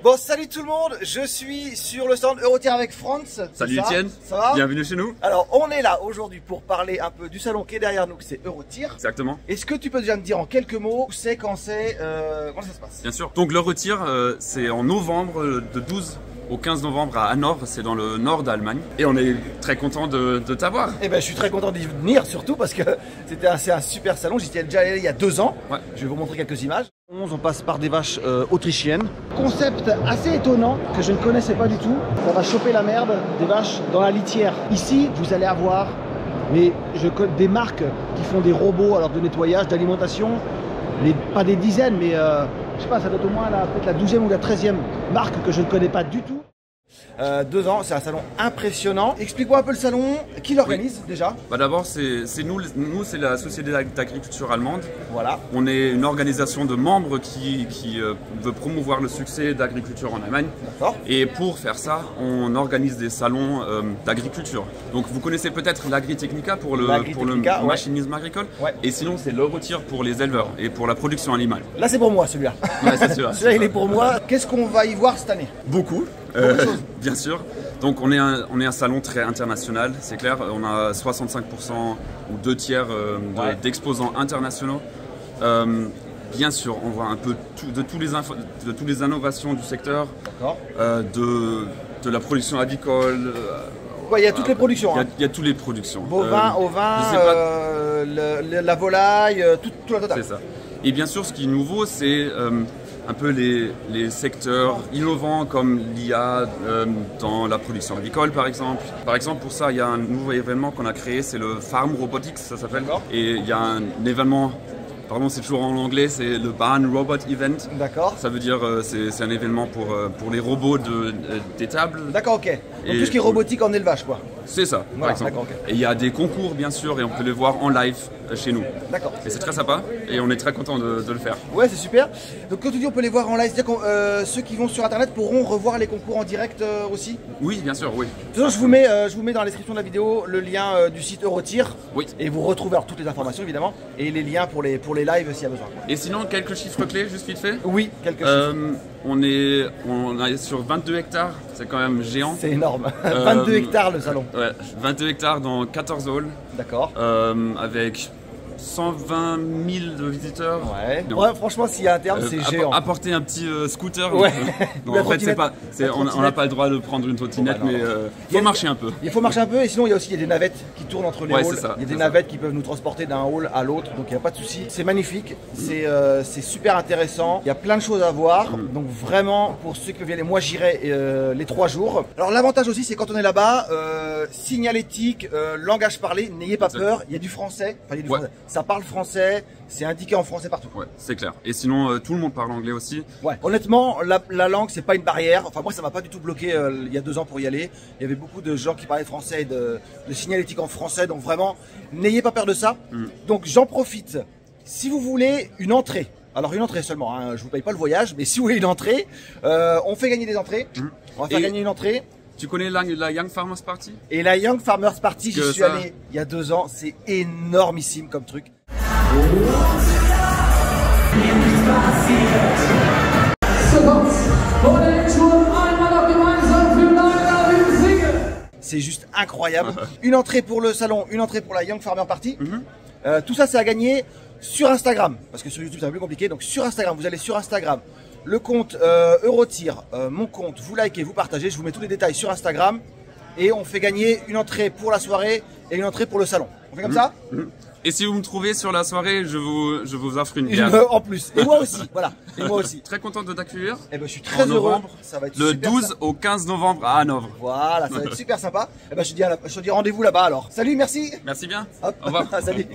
Bon, salut tout le monde, je suis sur le stand Eurotier avec Franz. Salut Etienne, ça va? Bienvenue chez nous. Alors, on est là aujourd'hui pour parler un peu du salon qui est derrière nous, c'est Eurotier. Exactement. Est-ce que tu peux déjà me dire en quelques mots où c'est, quand c'est, comment ça se passe? Bien sûr. Donc l'Eurotier, c'est en novembre, de 12 au 15 novembre à Hanovre, c'est dans le nord d'Allemagne. Et on est très content de t'avoir. Eh ben, je suis très content d'y venir, surtout parce que c'est un super salon. J'y étais déjà allé il y a 2 ans. Ouais. Je vais vous montrer quelques images. On passe par des vaches autrichiennes. Concept assez étonnant que je ne connaissais pas du tout. Ça va choper la merde des vaches dans la litière. Ici, vous allez avoir des marques qui font des robots alors de nettoyage, d'alimentation. Pas des dizaines, mais je sais pas, ça doit être au moins peut-être la 12e ou la 13e marque que je ne connais pas du tout. 2 ans, c'est un salon impressionnant. Explique-moi un peu le salon, qui l'organise déjà? Bah d'abord, c'est nous c'est la Société d'agriculture allemande. Voilà. On est une organisation de membres qui veut promouvoir le succès d'agriculture en Allemagne. D'accord. Et pour faire ça, on organise des salons d'agriculture. Donc vous connaissez peut-être l'Agritechnica pour le ouais. machinisme agricole. Ouais. Et sinon, c'est l'Eurotier pour les éleveurs et pour la production animale. Là, c'est pour moi celui-là. Ouais, c'est celui-là. Celui-là, il est pour moi. Qu'est-ce qu'on va y voir cette année? Beaucoup. Bien sûr. Donc on est un salon très international, c'est clair. On a 65% ou 2 tiers d'exposants internationaux. Bien sûr, on voit un peu de toutes les innovations du secteur, de la production avicole. Il y a toutes les productions. Il y a toutes les productions. Bovin, ovin, la volaille, tout la totale. C'est ça. Et bien sûr, ce qui est nouveau, c'est un peu les secteurs innovants comme l'IA dans la production avicole par exemple. Par exemple, pour ça, il y a un nouveau événement qu'on a créé, c'est le Farm Robotics, ça s'appelle. Et il y a un événement, pardon, c'est toujours en anglais, c'est le Barn Robot Event. D'accord. Ça veut dire c'est un événement pour les robots d'étable. D'accord, ok. Donc tout ce qui est robotique en élevage, quoi. C'est ça, par exemple. Okay. Et il y a des concours, bien sûr, et on peut les voir en live chez nous. D'accord. Et c'est très sympa, et on est très content de le faire. Ouais, c'est super. Donc quand tu dis on peut les voir en live, c'est-à-dire que ceux qui vont sur Internet pourront revoir les concours en direct aussi? Oui, bien sûr, oui. De toute façon, je vous mets dans la description de la vidéo le lien du site Eurotier. Oui. Et vous retrouvez alors toutes les informations, évidemment, et les liens pour les lives s'il y a besoin. Et sinon, quelques chiffres clés, juste vite fait? Oui, quelques chiffres. On est sur 22 hectares, c'est quand même géant. C'est énorme. 22 hectares le salon. Ouais, 22 hectares dans 14 halls. D'accord. Avec 120 000 de visiteurs. Ouais. Ouais, franchement, s'il y a un terme, c'est géant. Apporter un petit scooter. Ouais. Non, en fait, on n'a pas le droit de prendre une trottinette, mais il faut marcher un peu. Il faut marcher un peu, et sinon, il y a aussi des navettes qui tournent entre les halls. Il y a des navettes qui peuvent nous transporter d'un hall à l'autre, donc il n'y a pas de souci. C'est magnifique, c'est super intéressant. Il y a plein de choses à voir, donc vraiment, pour ceux qui peuvent y aller, moi j'irai les 3 jours. Alors, l'avantage aussi, c'est quand on est là-bas, signalétique, langage parlé, n'ayez pas peur, il y a du français. Enfin, il y a du français. Ça parle français, c'est indiqué en français partout. Ouais, c'est clair. Et sinon, tout le monde parle anglais aussi. Ouais, honnêtement, la langue, c'est pas une barrière. Enfin, moi, ça m'a pas du tout bloqué il y a 2 ans pour y aller. Il y avait beaucoup de gens qui parlaient français et de signalétique en français. Donc vraiment, n'ayez pas peur de ça. Donc j'en profite. Si vous voulez une entrée, alors une entrée seulement, hein, je vous paye pas le voyage, mais si vous voulez une entrée, on fait gagner des entrées. On va faire gagner une entrée. Tu connais la Young Farmers Party? Et la Young Farmers Party, j'y suis allé il y a 2 ans, c'est énormissime comme truc. C'est juste incroyable. Une entrée pour le salon, une entrée pour la Young Farmer Party. Tout ça, c'est à gagner sur Instagram, parce que sur YouTube, c'est un peu plus compliqué. Donc sur Instagram, vous allez sur Instagram. Le compte Eurotier, mon compte, vous likez, vous partagez, je vous mets tous les détails sur Instagram et on fait gagner une entrée pour la soirée et une entrée pour le salon. On fait comme ça? Et si vous me trouvez sur la soirée, je vous offre une bière. En plus. Et moi aussi, voilà. Et moi aussi. Très content de t'accueillir. Et ben, je suis très heureux. Ça va être le 12 au 15 novembre à Hanovre. Voilà, ça va être super sympa. Et ben, je te dis rendez-vous là-bas alors. Salut, merci. Merci bien. Hop. Au revoir. Salut.